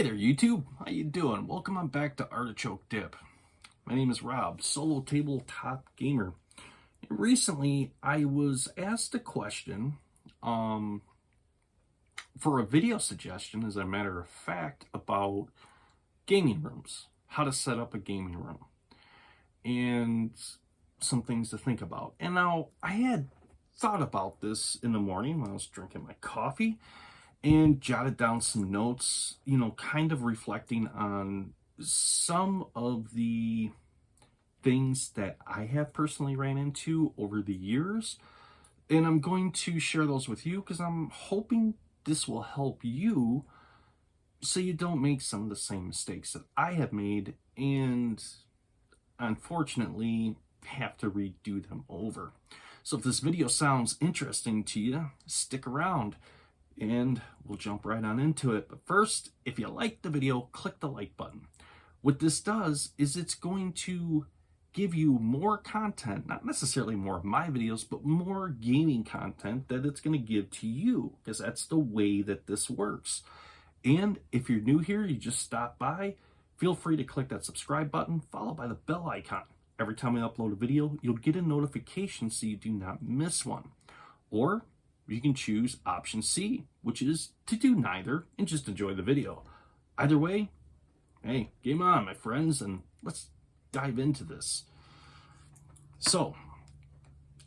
Hey there, YouTube. How you doing? Welcome on back to Artichoke Dip. My name is Rob, solo tabletop gamer. And recently, I was asked a question for a video suggestion, as a matter of fact, about gaming rooms, how to set up a gaming room, and some things to think about. And now, I had thought about this in the morning when I was drinking my coffee, and jotted down some notes, kind of reflecting on some of the things that I have personally ran into over the years. And I'm going to share those with you because I'm hoping this will help you so you don't make some of the same mistakes that I have made and unfortunately have to redo them over. So if this video sounds interesting to you, stick around and we'll jump right on into it. But first, if you like the video, click the like button. What this does is it's going to give you more content, not necessarily more of my videos, but more gaming content that it's going to give to you, because that's the way that this works. And if you're new here, you just stop by, feel free to click that subscribe button, followed by the bell icon. Every time I upload a video, you'll get a notification so you do not miss one. Or you can choose option C, which is to do neither and just enjoy the video. Either way, hey, game on, my friends, and let's dive into this. So,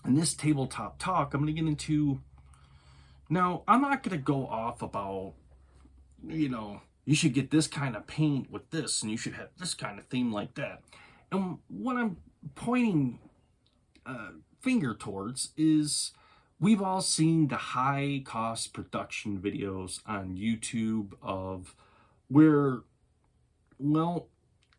in this tabletop talk, I'm going to get into... Now, I'm not going to go off about, you should get this kind of paint with this, and you should have this kind of theme like that. And what I'm pointing finger towards is... We've all seen the high-cost production videos on YouTube of where, well,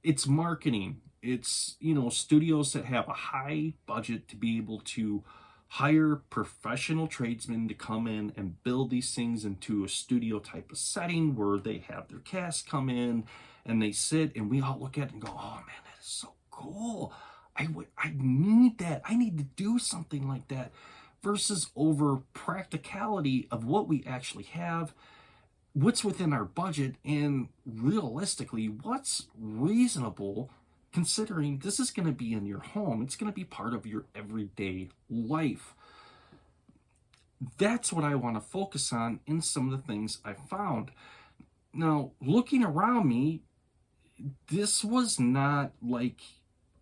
it's marketing. It's, studios that have a high budget to be able to hire professional tradesmen to come in and build these things into a studio type of setting where they have their cast come in and they sit and we all look at it and go, oh man, that is so cool. I need that. I need to do something like that. Versus over practicality of what we actually have, what's within our budget, and realistically, what's reasonable considering this is going to be in your home. It's going to be part of your everyday life. That's what I want to focus on in some of the things I found. Now, looking around me, this was not like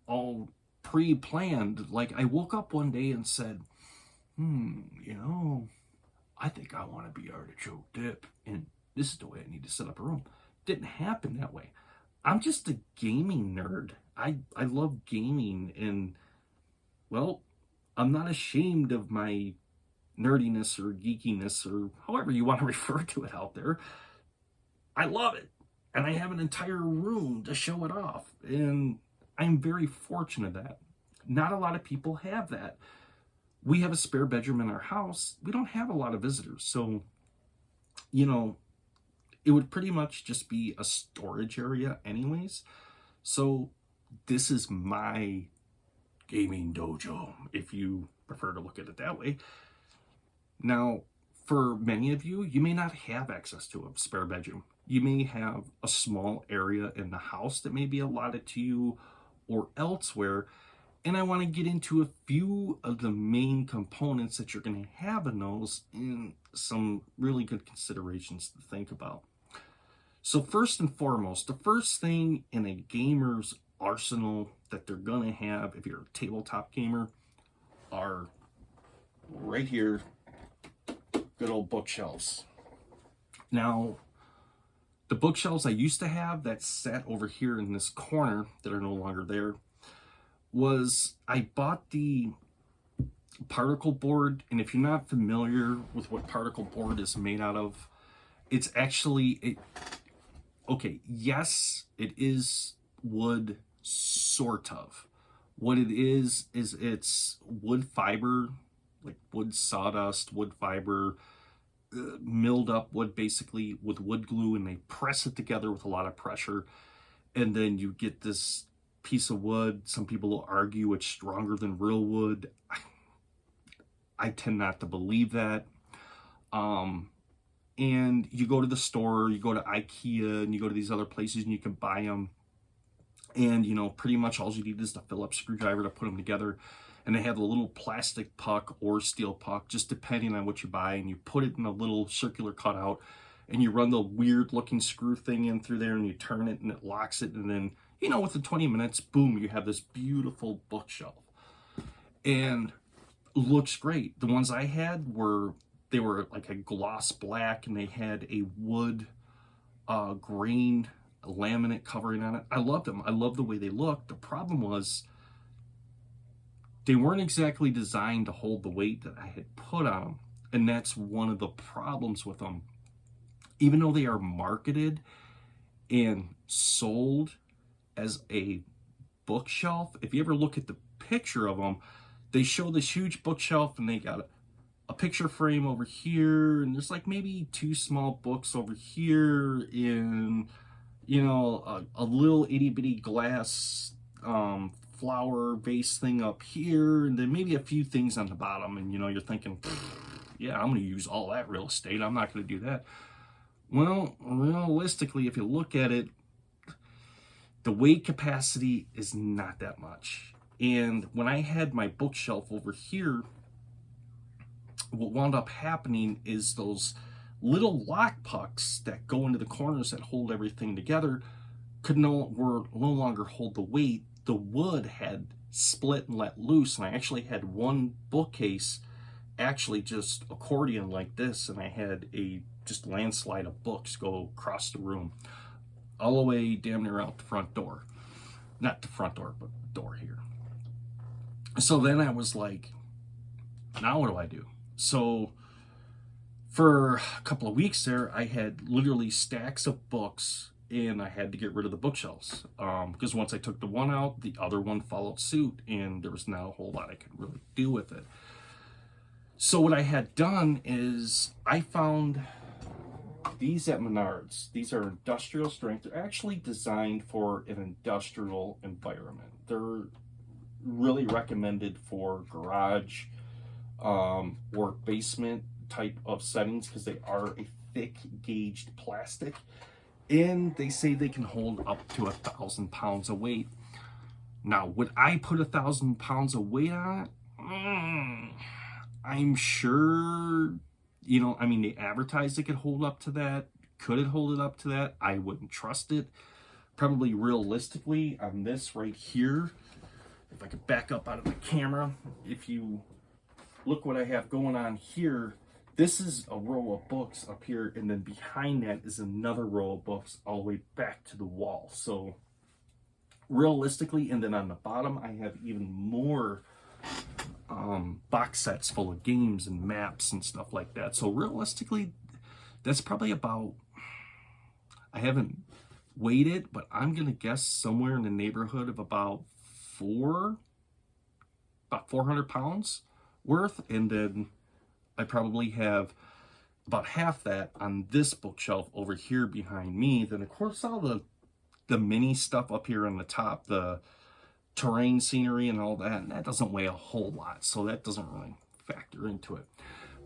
all pre-planned. Like I woke up one day and said, I think I want to be Artichoke Dip, and this is the way I need to set up a room. Didn't happen that way. I'm just a gaming nerd. I love gaming, and, well, I'm not ashamed of my nerdiness or geekiness or however you want to refer to it out there. I love it, and I have an entire room to show it off, and I'm very fortunate that not a lot of people have that. We have a spare bedroom in our house. We don't have a lot of visitors. So, it would pretty much just be a storage area anyways. So this is my gaming dojo, if you prefer to look at it that way. Now, for many of you, you may not have access to a spare bedroom. You may have a small area in the house that may be allotted to you or elsewhere. And I want to get into a few of the main components that you're going to have in those and some really good considerations to think about. So first and foremost, the first thing in a gamer's arsenal that they're going to have if you're a tabletop gamer are right here, good old bookshelves. Now, the bookshelves I used to have that sat over here in this corner that are no longer there, was I bought the particle board, and if you're not familiar with what particle board is made out of, it's actually yes, it is wood, sort of. What it is it's wood fiber, like wood sawdust, wood fiber, milled up wood basically with wood glue, and they press it together with a lot of pressure, and then you get this piece of wood. Some people will argue it's stronger than real wood. I tend not to believe that. and you go to the store, you go to IKEA, and you go to these other places, and you can buy them. And, you know, pretty much all you need is the Phillips screwdriver to put them together. And they have a little plastic puck or steel puck, just depending on what you buy. And you put it in a little circular cutout, and you run the weird looking screw thing in through there, and you turn it, and it locks it. And then, you know, within 20 minutes, boom, you have this beautiful bookshelf. And looks great. The ones I had were, they were like a gloss black, and they had a wood grain laminate covering on it. I loved them. I loved the way they looked. The problem was they weren't exactly designed to hold the weight that I had put on them. And that's one of the problems with them. Even though they are marketed and sold as a bookshelf, if you ever look at the picture of them, they show this huge bookshelf, and they got a picture frame over here, and there's like maybe 2 small books over here, in, you know, a little itty bitty glass flower vase thing up here, and then maybe a few things on the bottom. And, you know, you're thinking, yeah, I'm going to use all that real estate. I'm not going to do that. Well, realistically, if you look at it, the weight capacity is not that much. And when I had my bookshelf over here, what wound up happening is those little lock pucks that go into the corners that hold everything together were no longer hold the weight. The wood had split and let loose, and I actually had one bookcase actually just accordion like this, and I had a just landslide of books go across the room all the way damn near out the front door. Not the front door, but the door here. So then I was like, now what do I do? So for a couple of weeks there, I had literally stacks of books, and I had to get rid of the bookshelves, because once I took the one out, the other one followed suit, and there was not a whole lot I could really do with it. So what I had done is I found these at Menards. These are industrial strength. They're actually designed for an industrial environment. They're really recommended for garage or basement type of settings, because they are a thick gauged plastic, and they say they can hold up to 1,000 pounds of weight. Now, would I put 1,000 pounds of weight on it? I'm sure, you know, I mean, they advertised it could hold up to that. Could it hold it up to that? I wouldn't trust it. Probably realistically on this right here, if I could back up out of the camera, if you look what I have going on here, this is a row of books up here, and then behind that is another row of books all the way back to the wall. So realistically, and then on the bottom, I have even more box sets full of games and maps and stuff like that. So realistically, that's probably about, I haven't weighed it, but I'm gonna guess somewhere in the neighborhood of about 400 pounds worth. And then I probably have about half that on this bookshelf over here behind me. Then of course all the mini stuff up here on the top, the terrain scenery and all that, and that doesn't weigh a whole lot, so that doesn't really factor into it.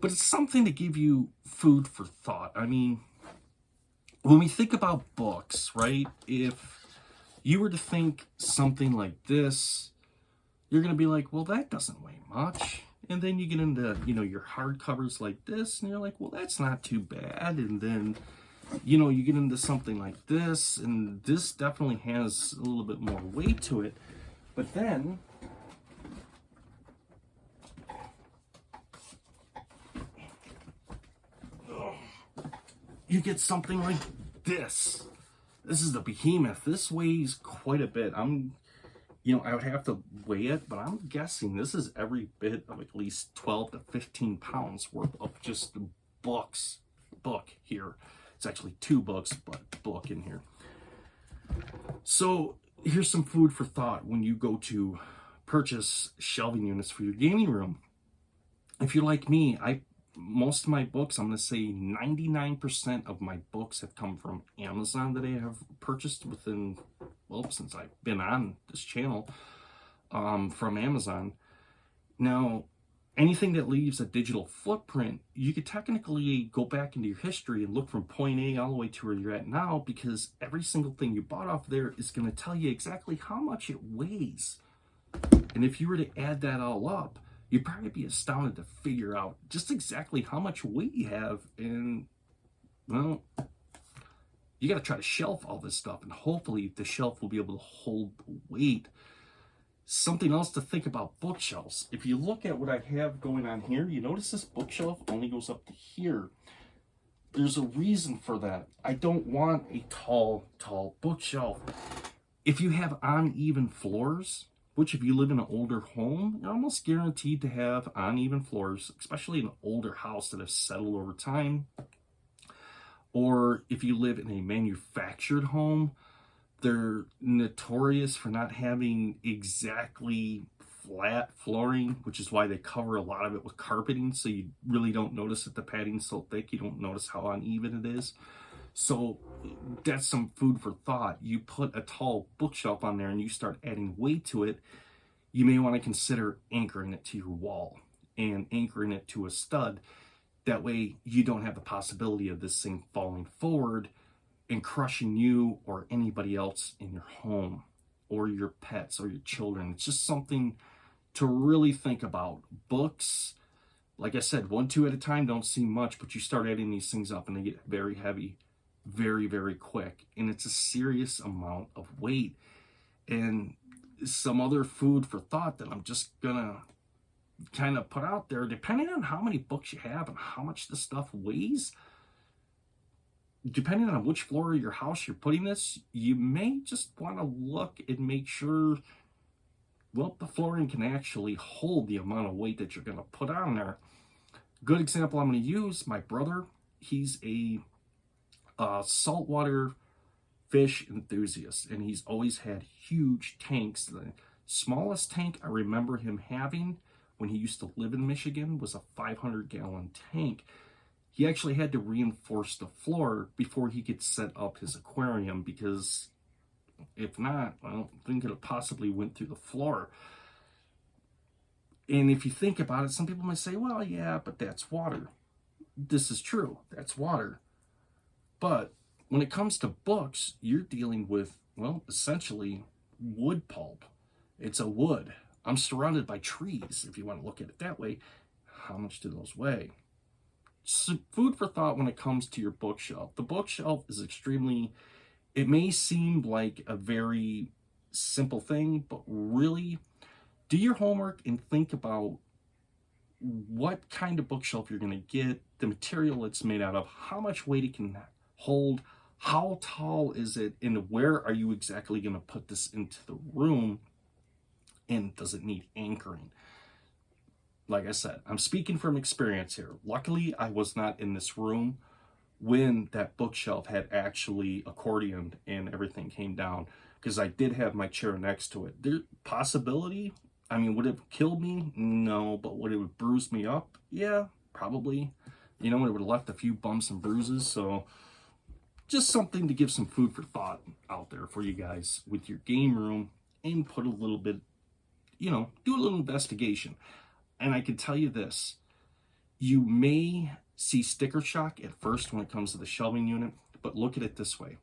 But it's something to give you food for thought. I mean, when we think about books, right, if you were to think something like this, you're going to be like, well, that doesn't weigh much. And then you get into, you know, your hardcovers like this, and you're like, well, that's not too bad. And then, you know, you get into something like this, and this definitely has a little bit more weight to it. But then you get something like this. This is the behemoth. This weighs quite a bit. You know, I would have to weigh it, but I'm guessing this is every bit of at least 12 to 15 pounds worth of just book here. It's actually 2 books, but book in here. So here's some food for thought when you go to purchase shelving units for your gaming room. If you're like me, most of my books, I'm going to say 99% of my books have come from Amazon that I have purchased within, well, since I've been on this channel, from Amazon. Now, Anything that leaves a digital footprint, you could technically go back into your history and look from point A all the way to where you're at now, because every single thing you bought off there is going to tell you exactly how much it weighs. And if you were to add that all up, you'd probably be astounded to figure out just exactly how much weight you have. And, well, you got to try to shelf all this stuff, and hopefully the shelf will be able to hold the weight. Something else to think about bookshelves. If you look at what I have going on here, you notice this bookshelf only goes up to here. There's a reason for that. I don't want a tall bookshelf. If you have uneven floors, which if you live in an older home, you're almost guaranteed to have uneven floors, especially in an older house that has settled over time. Or if you live in a manufactured home, they're notorious for not having exactly flat flooring, which is why they cover a lot of it with carpeting, so you really don't notice that the padding's so thick. You don't notice how uneven it is. So that's some food for thought. You put a tall bookshelf on there and you start adding weight to it, you may want to consider anchoring it to your wall and anchoring it to a stud. That way you don't have the possibility of this thing falling forward and crushing you or anybody else in your home or your pets or your children. It's just something to really think about. Books, like I said, 1, 2 at a time don't seem much, but you start adding these things up and they get very heavy very, very quick. And it's a serious amount of weight. And some other food for thought that I'm just gonna kind of put out there, depending on how many books you have and how much this stuff weighs, depending on which floor of your house you're putting this, you may just want to look and make sure, well, the flooring can actually hold the amount of weight that you're going to put on there. Good example I'm going to use, my brother, he's a saltwater fish enthusiast, and he's always had huge tanks. The smallest tank I remember him having when he used to live in Michigan was a 500-gallon tank. He actually had to reinforce the floor before he could set up his aquarium, because if not, I don't think it possibly went through the floor. And if you think about it, some people might say, well, yeah, but that's water. This is true, that's water. But when it comes to books, you're dealing with, well, essentially wood pulp. It's a wood. I'm surrounded by trees, if you want to look at it that way. How much do those weigh? So food for thought when it comes to your bookshelf. The bookshelf is extremely, it may seem like a very simple thing, but really do your homework and think about what kind of bookshelf you're going to get, the material it's made out of, how much weight it can hold, how tall is it, and where are you exactly going to put this into the room, and does it need anchoring? Like I said, I'm speaking from experience here. Luckily, I was not in this room when that bookshelf had actually accordioned and everything came down, because I did have my chair next to it. There possibility, I mean, would it have killed me? No, but would it have bruised me up? Yeah, probably. You know, it would have left a few bumps and bruises. So just something to give some food for thought out there for you guys with your game room, and put a little bit, you know, do a little investigation. And I can tell you this, you may see sticker shock at first when it comes to the shelving unit, but look at it this way.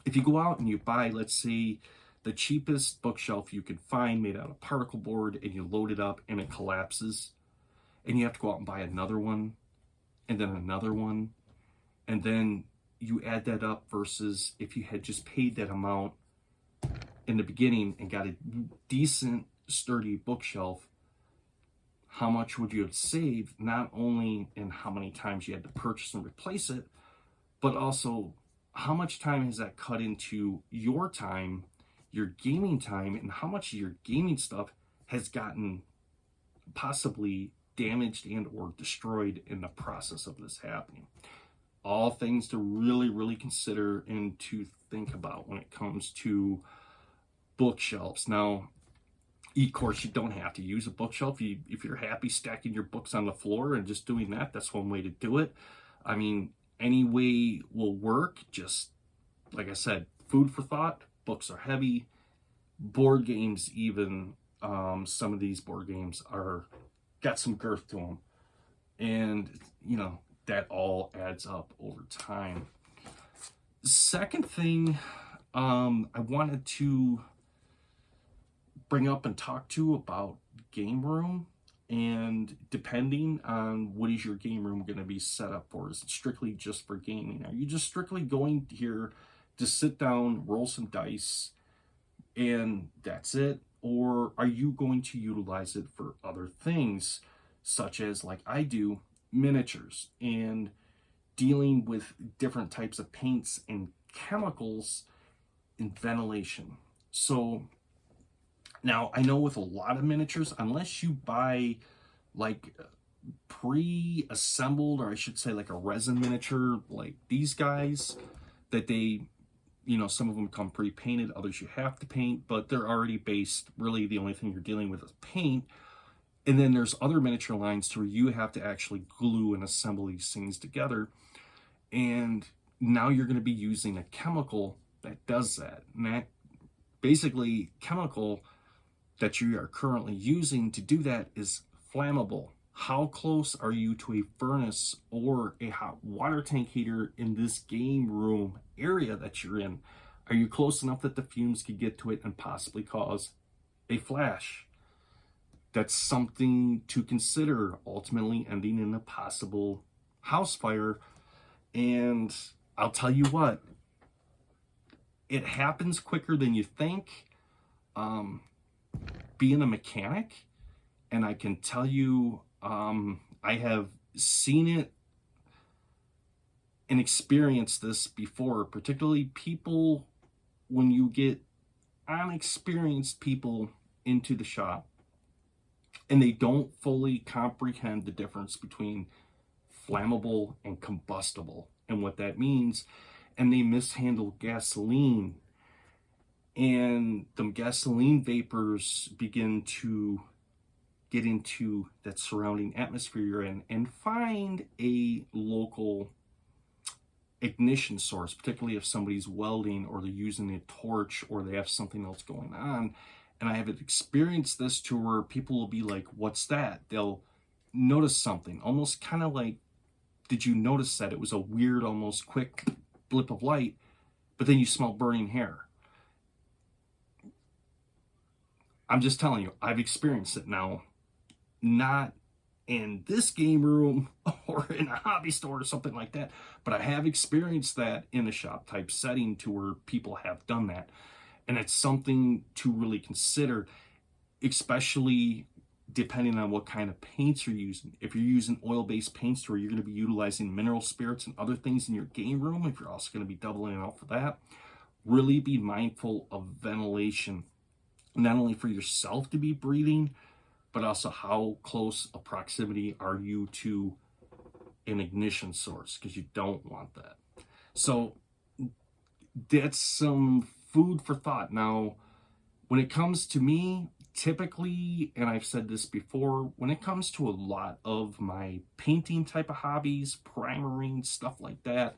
If you go out and you buy, let's say, the cheapest bookshelf you could find made out of particle board, and you load it up and it collapses, and you have to go out and buy another one, and then another one, and then you add that up versus if you had just paid that amount in the beginning and got a decent, sturdy bookshelf, how much would you have saved, not only in how many times you had to purchase and replace it, but also how much time has that cut into your time, your gaming time, and how much of your gaming stuff has gotten possibly damaged and or destroyed in the process of this happening. All things to really, really consider and to think about when it comes to bookshelves. Now, of course, you don't have to use a bookshelf. If you're happy stacking your books on the floor and just doing that, that's one way to do it. I mean, any way will work. Just, like I said, food for thought. Books are heavy. Board games even, some of these board games are got some girth to them. And, you know, that all adds up over time. Second thing I wanted to bring up and talk to about game room, and depending on what is your game room going to be set up for. Is it strictly just for gaming? Are you just strictly going here to sit down, roll some dice, and that's it? Or are you going to utilize it for other things, such as, like I do, miniatures and dealing with different types of paints and chemicals and ventilation? So now I know with a lot of miniatures, unless you buy like pre-assembled, or I should say like a resin miniature, like these guys, that they, you know, some of them come pre-painted, others you have to paint, but they're already based. Really, the only thing you're dealing with is paint. And then there's other miniature lines to where you have to actually glue and assemble these things together. And now you're going to be using a chemical that does that. And that basically chemical that you are currently using to do that is flammable. How close are you to a furnace or a hot water tank heater in this game room area that you're in? Are you close enough that the fumes could get to it and possibly cause a flash? That's something to consider, ultimately ending in a possible house fire. And I'll tell you what, it happens quicker than you think. Being a mechanic, and I can tell you, I have seen it and experienced this before, particularly people, when you get unexperienced people into the shop and they don't fully comprehend the difference between flammable and combustible and what that means, and they mishandle gasoline, and the gasoline vapors begin to get into that surrounding atmosphere you're in, and find a local ignition source, particularly if somebody's welding or they're using a torch or they have something else going on. And I have experienced this to where people will be like, what's that? They'll notice something, almost kind of like, did you notice that? It was a weird, almost quick blip of light, but then you smell burning hair. I'm just telling you, I've experienced it now, not in this game room or in a hobby store or something like that, but I have experienced that in a shop type setting to where people have done that. And it's something to really consider, especially depending on what kind of paints you're using. If you're using oil-based paints where you're going to be utilizing mineral spirits and other things in your game room, if you're also going to be doubling out for that, really be mindful of ventilation, not only for yourself to be breathing, but also how close a proximity are you to an ignition source, because you don't want that. So that's some food for thought. Now, when it comes to me, typically, and I've said this before, when it comes to a lot of my painting type of hobbies, primering, stuff like that,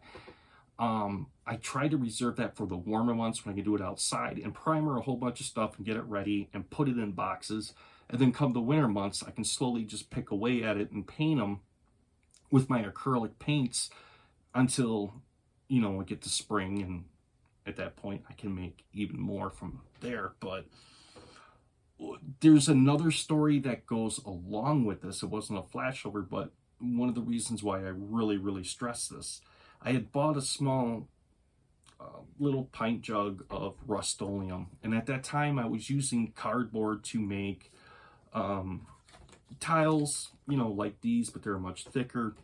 I try to reserve that for the warmer months when I can do it outside and primer a whole bunch of stuff and get it ready and put it in boxes. And then come the winter months, I can slowly just pick away at it and paint them with my acrylic paints until, you know, we get to spring, and at that point I can make even more from there. But there's another story that goes along with this. It wasn't a flashover, but one of the reasons why I really stress this, I had bought a small little pint jug of Rust-Oleum, and at that time I was using cardboard to make tiles, you know, like these, but they're much thicker,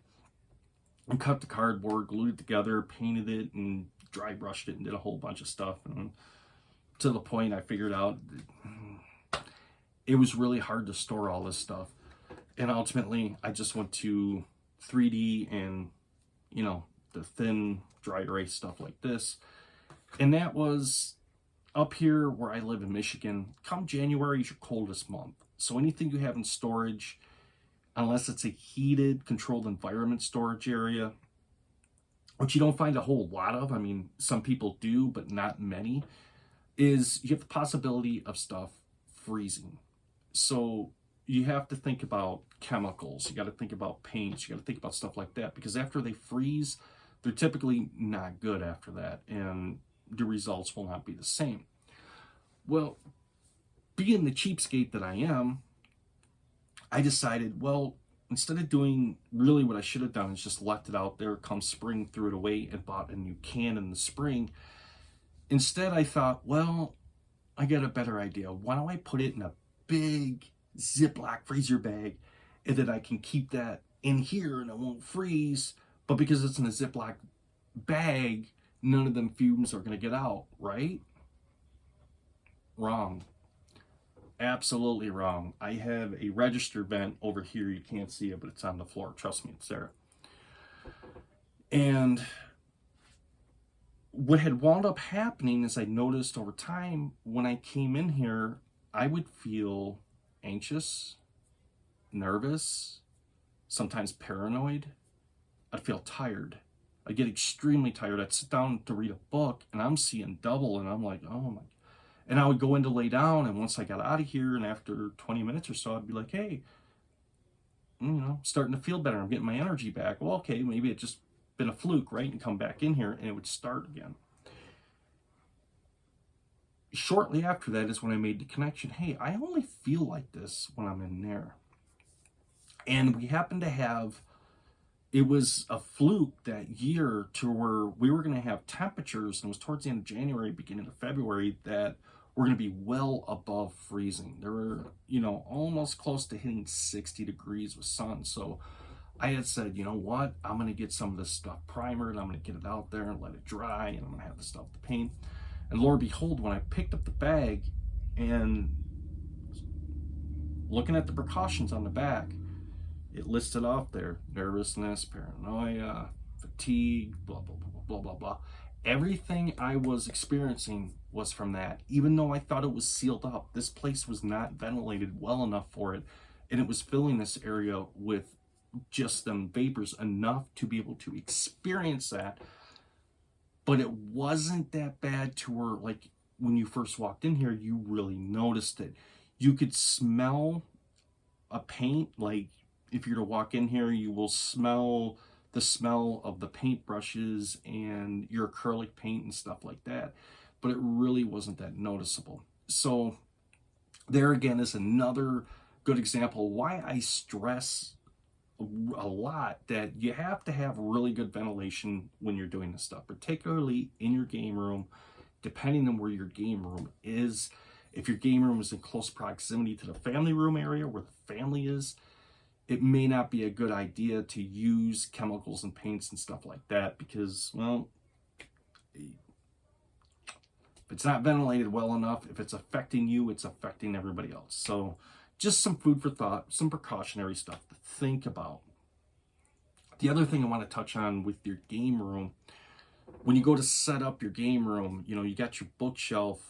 and cut the cardboard, glued it together, painted it, and dry brushed it, and did a whole bunch of stuff. And to the point I figured out it was really hard to store all this stuff, and ultimately I just went to 3D and, you know, the thin dry erase stuff like this. And that was up here where I live in Michigan. Come January is your coldest month, so anything you have in storage, unless it's a heated, controlled environment storage area, which you don't find a whole lot of, I mean, some people do, but not many, is you have the possibility of stuff freezing. So you have to think about chemicals. You got to think about paints. You got to think about stuff like that, because after they freeze, they're typically not good after that, and the results will not be the same. Well, being the cheapskate that I am, I decided, well, instead of doing really what I should have done is just left it out there, come spring, threw it away, and bought a new can in the spring. Instead, I thought, well, I got a better idea. Why don't I put it in a big Ziploc freezer bag, and then I can keep that in here and it won't freeze. But because it's in a Ziploc bag, none of them fumes are going to get out, right? Wrong. Absolutely wrong. I have a register vent over here. You can't see it, but it's on the floor. Trust me, it's there. And what had wound up happening is I noticed over time when I came in here, I would feel anxious, nervous, sometimes paranoid. I'd feel tired. I'd get extremely tired. I'd sit down to read a book and I'm seeing double, and I'm like, oh my. And I would go in to lay down, and once I got out of here, and after 20 minutes or so, I'd be like, hey, starting to feel better. I'm getting my energy back. Well, okay, maybe it just been a fluke, right? And come back in here and it would start again. Shortly after that is when I made the connection. Hey, I only feel like this when I'm in there. And we happened to have, it was a fluke that year to where we were going to have temperatures, and it was towards the end of January, beginning of February, that we're going to be well above freezing. There were, almost close to hitting 60 degrees with sun. So I had said, you know what, I'm going to get some of this stuff primered, I'm going to get it out there and let it dry, and I'm going to have the stuff to paint. And lo and behold, when I picked up the bag and looking at the precautions on the back, it listed off there: nervousness, paranoia, fatigue, blah, blah, blah, blah, blah, blah. Everything I was experiencing was from that. Even though I thought it was sealed up, this place was not ventilated well enough for it, and it was filling this area with just them vapors enough to be able to experience that. But it wasn't that bad to where, like, when you first walked in here, you really noticed it. You could smell a paint. Like, if you were to walk in here, you will smell the smell of the paintbrushes and your acrylic paint and stuff like that. But it really wasn't that noticeable. So there again is another good example why I stress a lot that you have to have really good ventilation when you're doing this stuff, particularly in your game room, depending on where your game room is. If your game room is in close proximity to the family room area where the family is, it may not be a good idea to use chemicals and paints and stuff like that, because, well, if it's not ventilated well enough, if it's affecting you, it's affecting everybody else. So just some food for thought, some precautionary stuff to think about. The other thing I want to touch on with your game room, when you go to set up your game room, you got your bookshelf.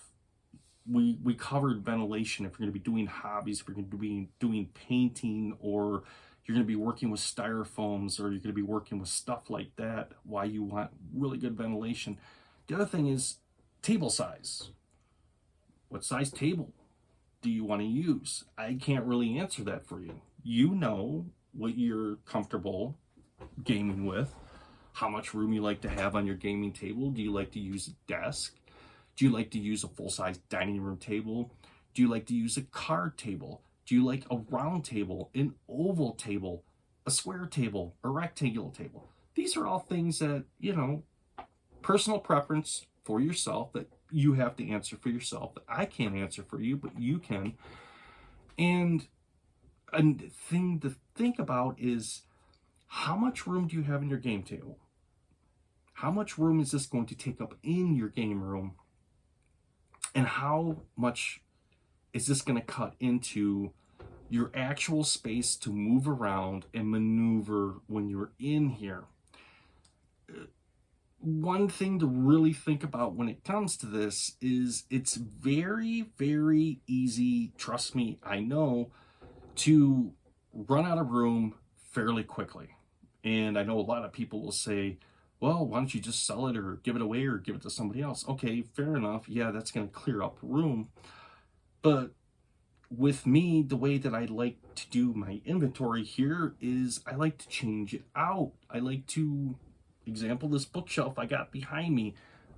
We covered ventilation. If you're going to be doing hobbies, if you're going to be doing painting, or you're going to be working with styrofoams, or you're going to be working with stuff like that, why you want really good ventilation. The other thing is table size. What size table do you want to use? I can't really answer that for you. You know what you're comfortable gaming with, how much room you like to have on your gaming table. Do you like to use a desk? Do you like to use a full-size dining room table? Do you like to use a card table? Do you like a round table, an oval table, a square table, a rectangular table? These are all things that, personal preference for yourself, that you have to answer for yourself, that I can't answer for you, but you can. And a thing to think about is, how much room do you have in your game table? How much room is this going to take up in your game room? And how much is this going to cut into your actual space to move around and maneuver when you're in here? One thing to really think about when it comes to this is it's very, very easy, trust me, I know, to run out of room fairly quickly. And I know a lot of people will say, well, why don't you just sell it or give it away or give it to somebody else? Okay, fair enough. Yeah, that's going to clear up room. But with me, the way that I like to do my inventory here is I like to change it out. I like to, example, this bookshelf I got behind me.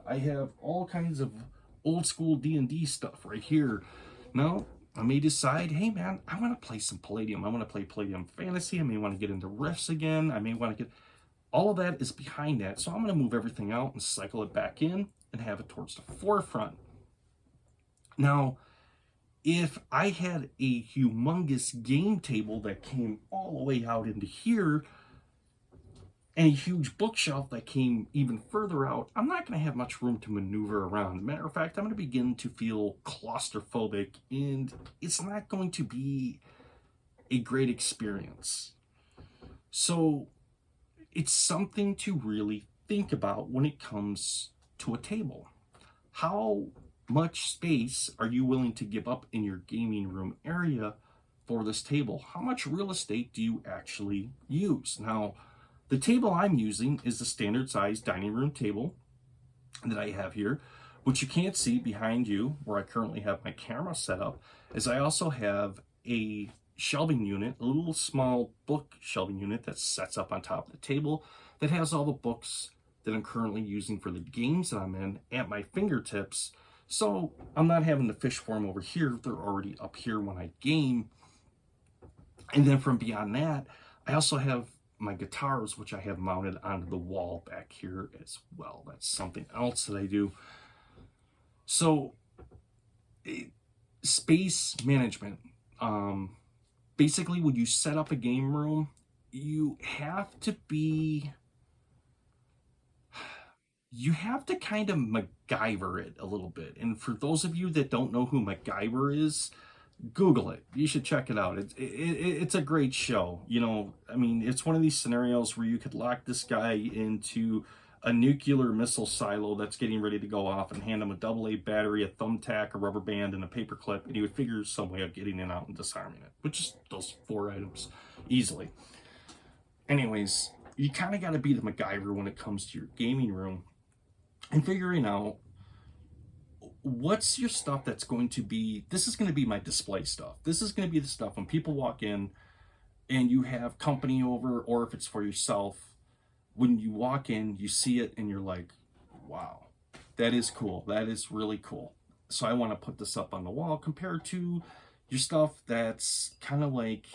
I have all kinds of old school D&D stuff right here. Now, I may decide, hey man, I want to play some Palladium. I want to play Palladium Fantasy. I may want to get into Rifts again. I may want to get, all of that is behind that. So I'm going to move everything out and cycle it back in and have it towards the forefront. Now, if I had a humongous game table that came all the way out into here and a huge bookshelf that came even further out, I'm not going to have much room to maneuver around. Matter of fact, I'm going to begin to feel claustrophobic, and it's not going to be a great experience. So it's something to really think about when it comes to a table. How much space are you willing to give up in your gaming room area for this table? How much real estate do you actually use? Now, the table I'm using is the standard size dining room table that I have here, which you can't see behind you where I currently have my camera set up, as I also have a shelving unit, a little small book shelving unit that sets up on top of the table that has all the books that I'm currently using for the games that I'm in at my fingertips. So I'm not having to fish for them over here. They're already up here when I game. And then from beyond that, I also have my guitars, which I have mounted onto the wall back here as well. That's something else that I do. So space management. Basically, when you set up a game room, you have to kind of MacGyver it a little bit. And for those of you that don't know who MacGyver is, Google it. You should check it out. It's a great show. You know, I mean, it's one of these scenarios where you could lock this guy into a nuclear missile silo that's getting ready to go off and hand him a AA battery, a thumbtack, a rubber band, and a paper clip, and he would figure some way of getting it out and disarming it, which is those 4 items easily. Anyways, you kind of got to be the MacGyver when it comes to your gaming room and figuring out what's your stuff that's going to be, this is going to be my display stuff. This is going to be the stuff when people walk in and you have company over, or if it's for yourself, when you walk in, you see it and you're like, wow, that is cool. That is really cool. So I want to put this up on the wall compared to your stuff that's kind of like,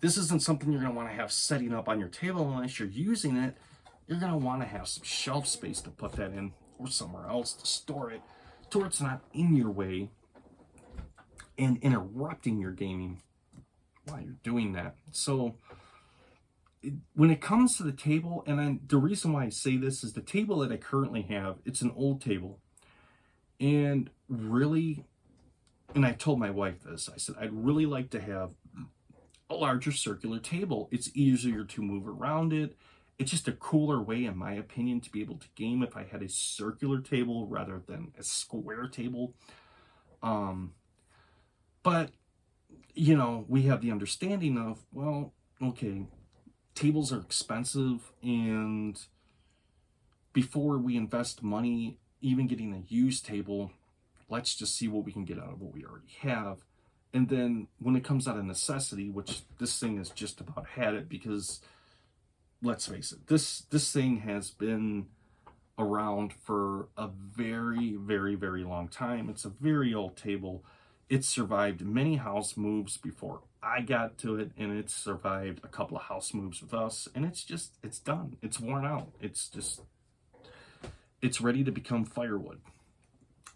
this isn't something you're going to want to have setting up on your table unless you're using it. You're going to want to have some shelf space to put that in or somewhere else to store it to where it's not in your way and interrupting your gaming while you're doing that. So when it comes to the table, and the reason why I say this is the table that I currently have, it's an old table. And really, and I told my wife this, I said, I'd really like to have a larger circular table. It's easier to move around it. It's just a cooler way, in my opinion, to be able to game if I had a circular table rather than a square table. But, you know, we have the understanding of, well, okay, tables are expensive, and before we invest money, even getting a used table, let's just see what we can get out of what we already have. And then when it comes out of necessity, which this thing has just about had it, because let's face it, this thing has been around for a very, very, very long time. It's a very old table. It's survived many house moves before I got to it, and it's survived a couple of house moves with us, and it's done. It's worn out. It's ready to become firewood.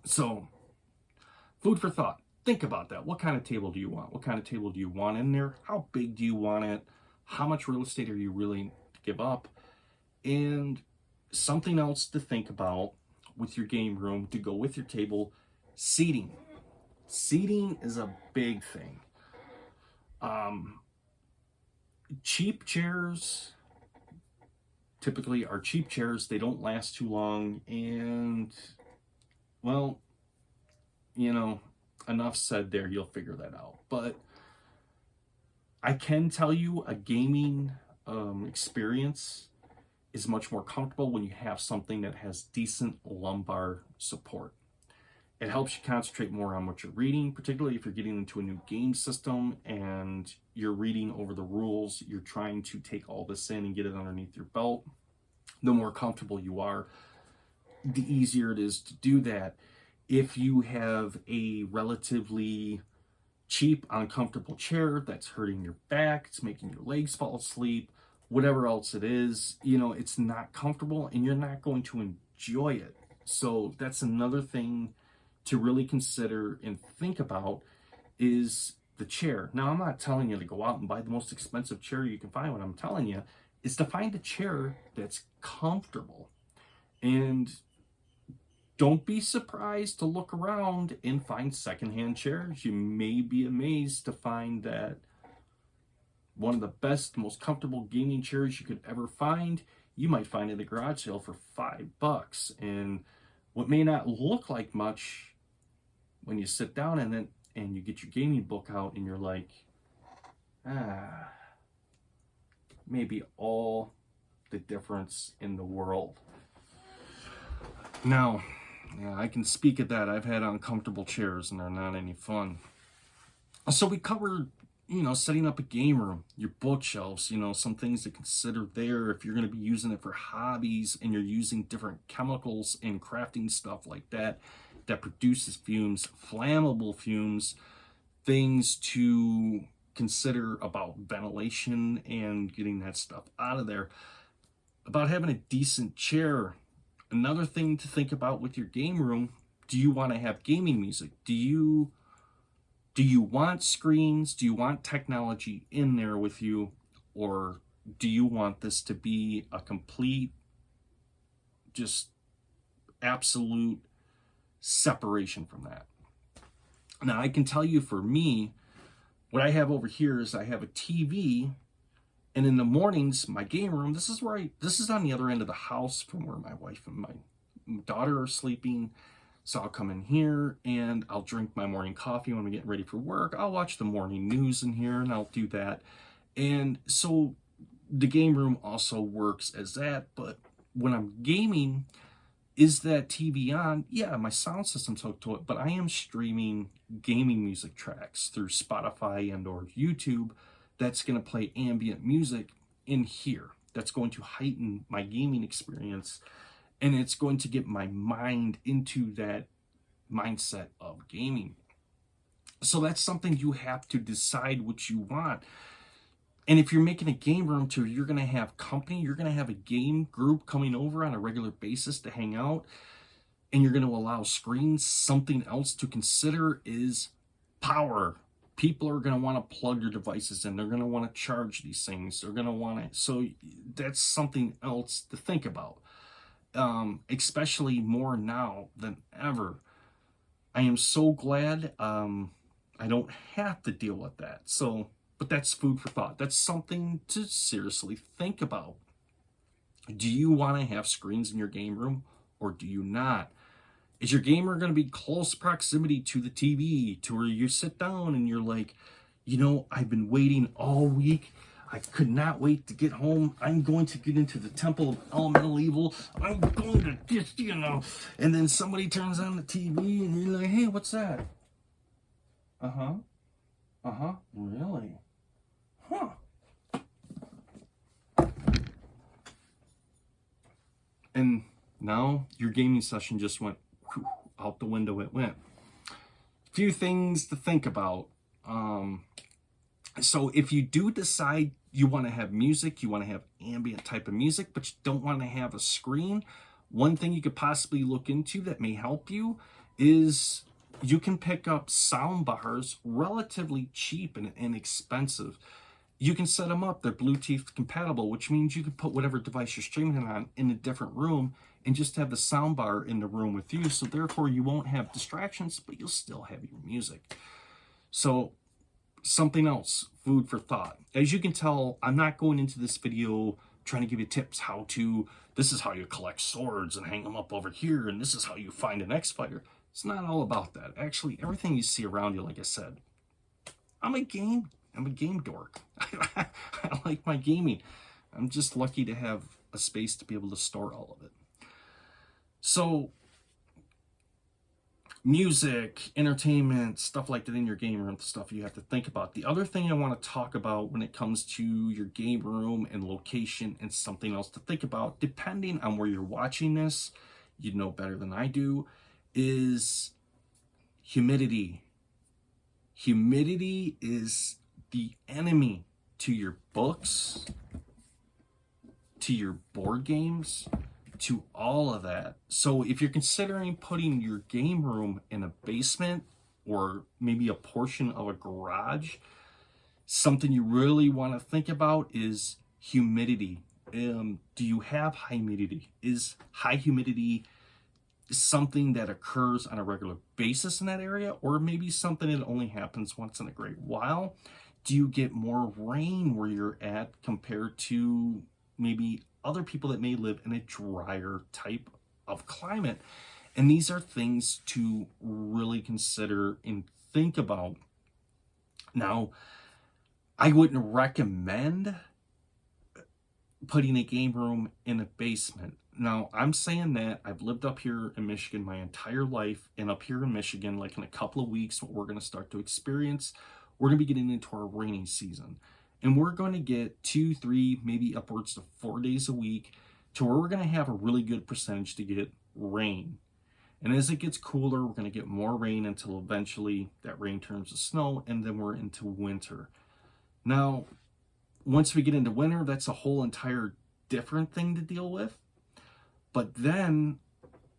So, food for thought. Think about that. What kind of table do you want? What kind of table do you want in there? How big do you want it? How much real estate are you willing to give up? And something else to think about with your game room to go with your table, seating. Seating is a big thing. Cheap chairs typically are cheap chairs. They don't last too long, and well, you know, enough said there. You'll figure that out. But I can tell you a gaming experience is much more comfortable when you have something that has decent lumbar support. It helps you concentrate more on what you're reading, particularly if you're getting into a new game system and you're reading over the rules. You're trying to take all this in and get it underneath your belt. The more comfortable you are, the easier it is to do that. If you have a relatively cheap, uncomfortable chair that's hurting your back, it's making your legs fall asleep, whatever else it is, it's not comfortable and you're not going to enjoy it. So that's another thing to really consider and think about is the chair. Now, I'm not telling you to go out and buy the most expensive chair you can find. What I'm telling you is to find a chair that's comfortable. And don't be surprised to look around and find secondhand chairs. You may be amazed to find that one of the best, most comfortable gaming chairs you could ever find, you might find at a garage sale for $5. And what may not look like much, when you sit down in it and you get your gaming book out and you're like, maybe all the difference in the world. Now, I can speak of that. I've had uncomfortable chairs and they're not any fun. So we covered, setting up a game room, your bookshelves, some things to consider there if you're going to be using it for hobbies and you're using different chemicals and crafting stuff like that produces fumes, flammable fumes, things to consider about ventilation and getting that stuff out of there. About having a decent chair. Another thing to think about with your game room, do you want to have gaming music? Do you want screens? Do you want technology in there with you? Or do you want this to be a complete, just absolute separation from that? Now, I can tell you for me, what I have over here is I have a TV, and in the mornings, my game room, this is on the other end of the house from where my wife and my daughter are sleeping. So I'll come in here and I'll drink my morning coffee when we get ready for work. I'll watch the morning news in here and I'll do that. And so the game room also works as that, but when I'm gaming, is that TV on? Yeah, my sound system's hooked to it, but I am streaming gaming music tracks through Spotify and or YouTube. That's going to play ambient music in here. That's going to heighten my gaming experience, and it's going to get my mind into that mindset of gaming. So that's something you have to decide what you want. And if you're making a game room too, you're going to have company, you're going to have a game group coming over on a regular basis to hang out, and you're going to allow screens. Something else to consider is power. People are going to want to plug your devices in. They're going to want to charge these things. They're going to want to, so that's something else to think about. Especially more now than ever. I am so glad I don't have to deal with that. But that's food for thought. That's something to seriously think about. Do you want to have screens in your game room or do you not? Is your gamer going to be close proximity to the TV to where you sit down and you're like, I've been waiting all week. I could not wait to get home. I'm going to get into the temple of elemental evil. I'm going to just, and then somebody turns on the TV and you're like, hey, what's that? Really? Huh. And now your gaming session just went out the window. It went. A few things to think about. So if you do decide you want to have music, you want to have ambient type of music, but you don't want to have a screen, one thing you could possibly look into that may help you is you can pick up sound bars relatively cheap and inexpensive. You can set them up. They're Bluetooth compatible, which means you can put whatever device you're streaming it on in a different room and just have the sound bar in the room with you. So therefore you won't have distractions, but you'll still have your music. So something else, food for thought. As you can tell, I'm not going into this video trying to give you tips this is how you collect swords and hang them up over here, and this is how you find an X-Fighter. It's not all about that. Actually, everything you see around you, like I said, I'm a game dork. I like my gaming. I'm just lucky to have a space to be able to store all of it. So music, entertainment, stuff like that in your game room, stuff you have to think about. The other thing I want to talk about when it comes to your game room and location, and something else to think about, depending on where you're watching this, you know better than I do, is humidity. Humidity is the enemy to your books, to your board games, to all of that. So if you're considering putting your game room in a basement or maybe a portion of a garage, something you really want to think about is humidity. Do you have high humidity? Is high humidity something that occurs on a regular basis in that area, or maybe something that only happens once in a great while? Do you get more rain where you're at compared to maybe other people that may live in a drier type of climate? And these are things to really consider and think about. Now, I wouldn't recommend putting a game room in a basement. Now, I'm saying that I've lived up here in Michigan my entire life, and up here in Michigan, like in a couple of weeks, what we're going to start to experience, we're going to be getting into our rainy season. And we're going to get 2, 3, maybe upwards to 4 days a week to where we're going to have a really good percentage to get rain. And as it gets cooler, we're going to get more rain until eventually that rain turns to snow, and then we're into winter. Now, once we get into winter, that's a whole entire different thing to deal with. But then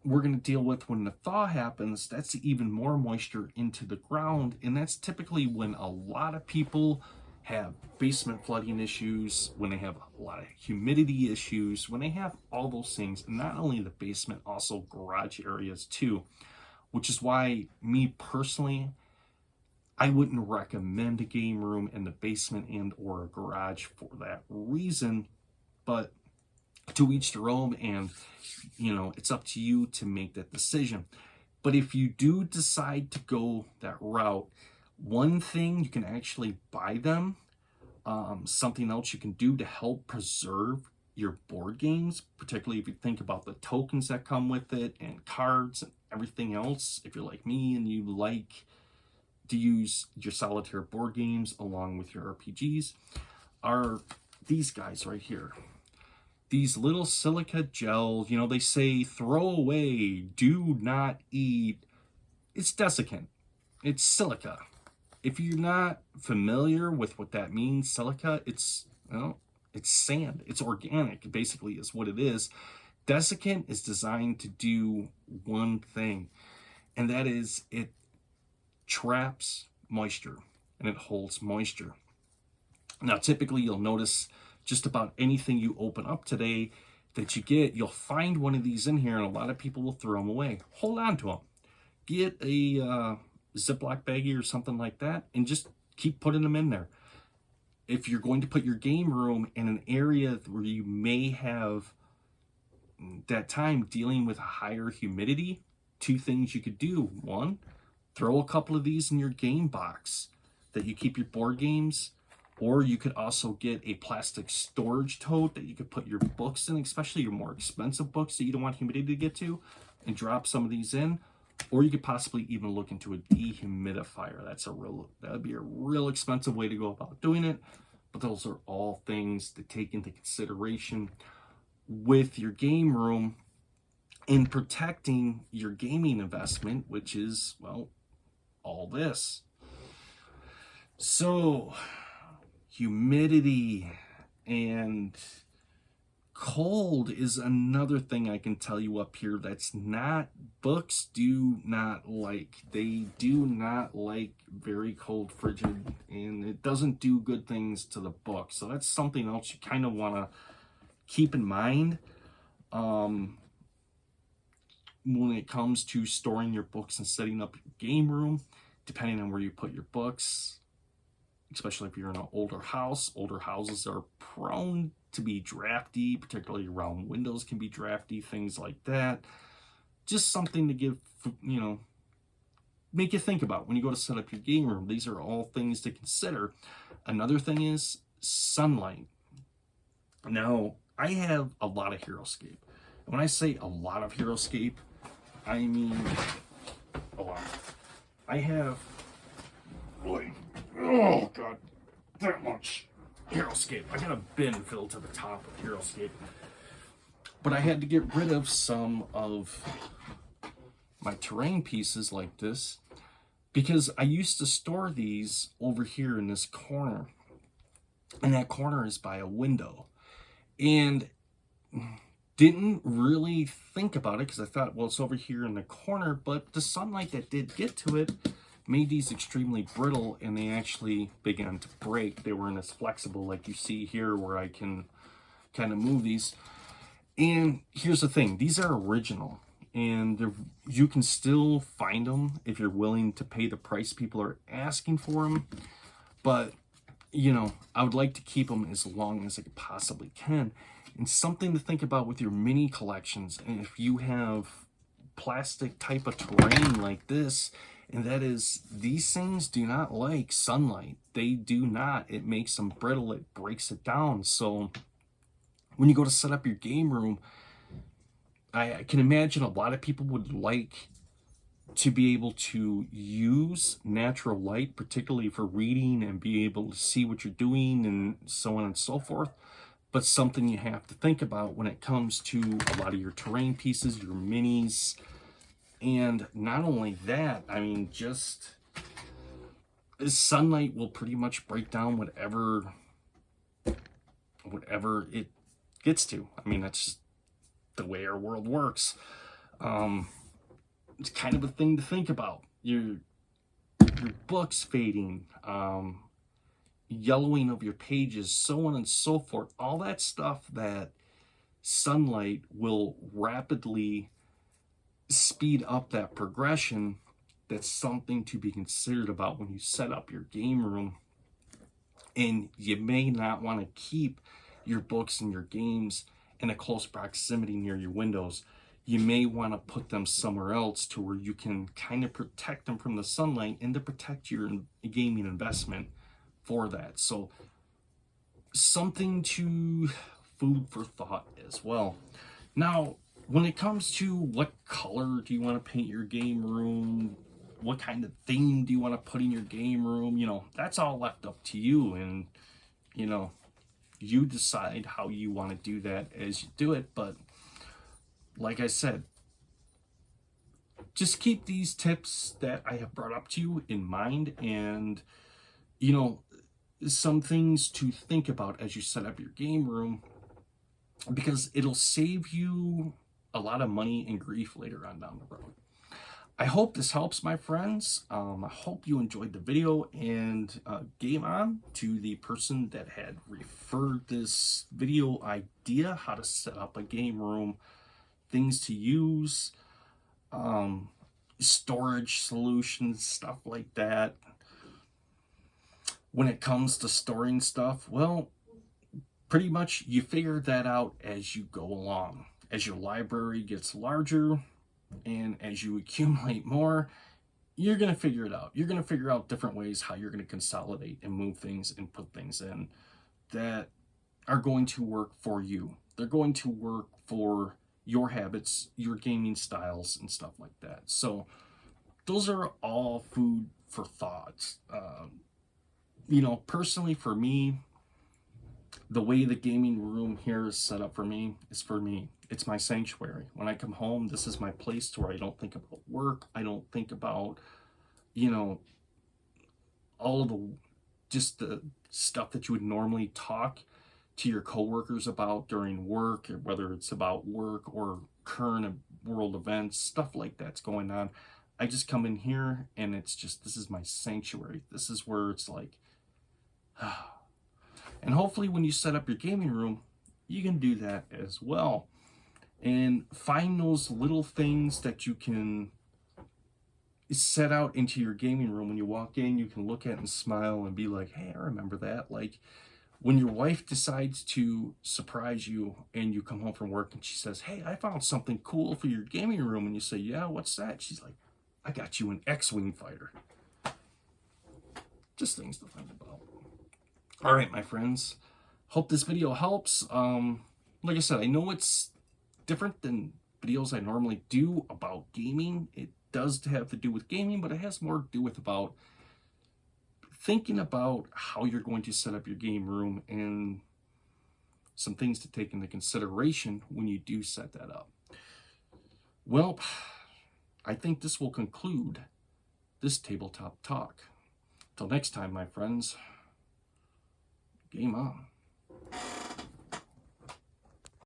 we're going to deal with when the thaw happens, that's even more moisture into the ground. And that's typically when a lot of people have basement flooding issues, when they have a lot of humidity issues, when they have all those things. And not only the basement, also garage areas too, which is why me personally, I wouldn't recommend a game room in the basement and or a garage for that reason. But to each their own, and it's up to you to make that decision. But if you do decide to go that route, one thing you can actually buy them, something else you can do to help preserve your board games, particularly if you think about the tokens that come with it and cards and everything else. If you're like me and you like to use your solitaire board games along with your RPGs, are these guys right here. These little silica gels, they say throw away, do not eat. It's desiccant. It's silica. If you're not familiar with what that means, silica, it's sand. It's organic, basically, is what it is. Desiccant is designed to do one thing, and that is it traps moisture and it holds moisture. Now, typically, you'll notice just about anything you open up today that you get, you'll find one of these in here, and a lot of people will throw them away. Hold on to them. Get a Ziploc baggie or something like that, and just keep putting them in there. If you're going to put your game room in an area where you may have that time dealing with higher humidity, 2 things you could do. 1, throw a couple of these in your game box that you keep your board games. Or you could also get a plastic storage tote that you could put your books in, especially your more expensive books that you don't want humidity to get to, and drop some of these in. Or you could possibly even look into a dehumidifier. That would be a real expensive way to go about doing it. But those are all things to take into consideration with your game room in protecting your gaming investment, which is, well, all this. So, humidity and cold is another thing I can tell you up here that's not, books do not like. They do not like very cold, frigid, and it doesn't do good things to the book. So that's something else you kind of want to keep in mind when it comes to storing your books and setting up your game room, depending on where you put your books. Especially if you're in an older house. Older houses are prone to be drafty, particularly around windows can be drafty, things like that. Just something to give, make you think about when you go to set up your game room. These are all things to consider. Another thing is sunlight. Now, I have a lot of HeroScape. When I say a lot of HeroScape, I mean a lot. I have, like, oh god, that much HeroScape. I got a bin filled to the top of HeroScape. But I had to get rid of some of my terrain pieces like this because I used to store these over here in this corner. And that corner is by a window. And didn't really think about it because I thought, well, it's over here in the corner. But the sunlight that did get to it made these extremely brittle, and they actually began to break. They weren't as flexible like you see here where I can kind of move these. And here's the thing, these are original, and you can still find them if you're willing to pay the price people are asking for them. But, you know, I would like to keep them as long as I possibly can. And something to think about with your mini collections, and if you have plastic type of terrain like this, and that is, these things do not like sunlight. They do not. It makes them brittle. It breaks it down. So when you go to set up your game room, I can imagine a lot of people would like to be able to use natural light, particularly for reading and be able to see what you're doing and so on and so forth. But something you have to think about when it comes to a lot of your terrain pieces, your minis. And not only that, I mean, just sunlight will pretty much break down whatever it gets to. I mean, that's just the way our world works. It's kind of a thing to think about. Your books fading, yellowing of your pages, so on and so forth. All that stuff that sunlight will rapidly speed up that progression. That's something to be considered about when you set up your game room. And you may not want to keep your books and your games in a close proximity near your windows. You may want to put them somewhere else to where you can kind of protect them from the sunlight and to protect your gaming investment for that. So something to food for thought as well. Now, when it comes to what color do you want to paint your game room, what kind of theme do you want to put in your game room, you know, that's all left up to you. And, you know, you decide how you want to do that as you do it. But like I said, just keep these tips that I have brought up to you in mind, and, you know, some things to think about as you set up your game room, because it'll save you a lot of money and grief later on down the road. I hope this helps, my friends. I hope you enjoyed the video, and game on to the person that had referred this video idea, how to set up a game room, things to use, storage solutions, stuff like that. When it comes to storing stuff, well, pretty much you figure that out as you go along. As your library gets larger, and as you accumulate more, you're going to figure it out. You're going to figure out different ways how you're going to consolidate and move things and put things in that are going to work for you. They're going to work for your habits, your gaming styles, and stuff like that. So those are all food for thought. You know, personally for me, the way the gaming room here is set up for me is for me. It's my sanctuary. When I come home, this is my place to where I don't think about work. I don't think about, you know, all of the stuff that you would normally talk to your coworkers about during work, or whether it's about work or current world events, stuff like that's going on. I just come in here and it's just, this is my sanctuary. This is where it's like, and hopefully when you set up your gaming room, you can do that as well. And find those little things that you can set out into your gaming room. When you walk in, you can look at and smile and be like, hey, I remember that. Like when your wife decides to surprise you and you come home from work and she says, hey, I found something cool for your gaming room. And you say, yeah, what's that? She's like, I got you an X-Wing fighter. Just things to think about. All right, my friends. Hope this video helps. Like I said, I know it's different than videos I normally do about gaming. It does have to do with gaming, but it has more to do with about thinking about how you're going to set up your game room and some things to take into consideration when you do set that up. Well, I think this will conclude this tabletop talk. Till next time, my friends, game on.